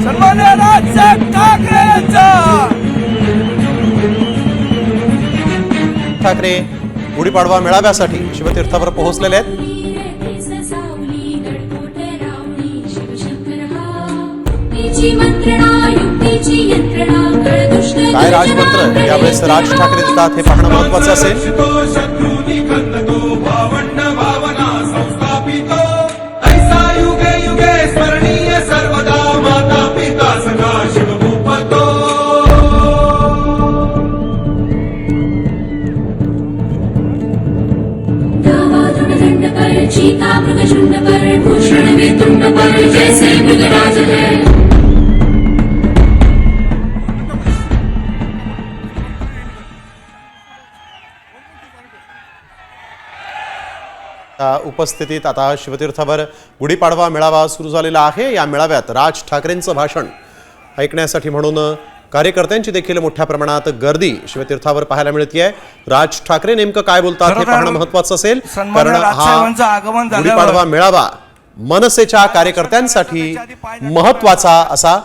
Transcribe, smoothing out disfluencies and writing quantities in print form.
सन्माननीय राजसाहेब ठाकरे यांचा ठाकरे गुढीपाडवा मेळाव्यासाठी शिवतीर्थावर पोहोचलेले आहेत। काय राजमंत्र यावेळेस राज ठाकरे देतात हे पाहणं महत्वाचं असेल। चीता मृगशुंड पर भूषण वितुंड पर जैसे मृगराज है। उपस्थितीत आता शिवतीर्थावर गुढीपाडवा मेळावा सुरू झालेला आहे। या मेळाव्यात राज ठाकरेंचं भाषण ऐकण्यासाठी म्हणून कार्यकर्त्यांची देखील मोठ्या प्रमाणात गर्दी शिवतीर्थावर पाहायला मिळते आहे। राज ठाकरे नेमकं काय बोलतात हे पाहणं महत्त्वाचं असेल, कारण हा गुढीपाडवा मेळावा मनसेच्या कार्यकर्त्यांसाठी महत्त्वाचा असा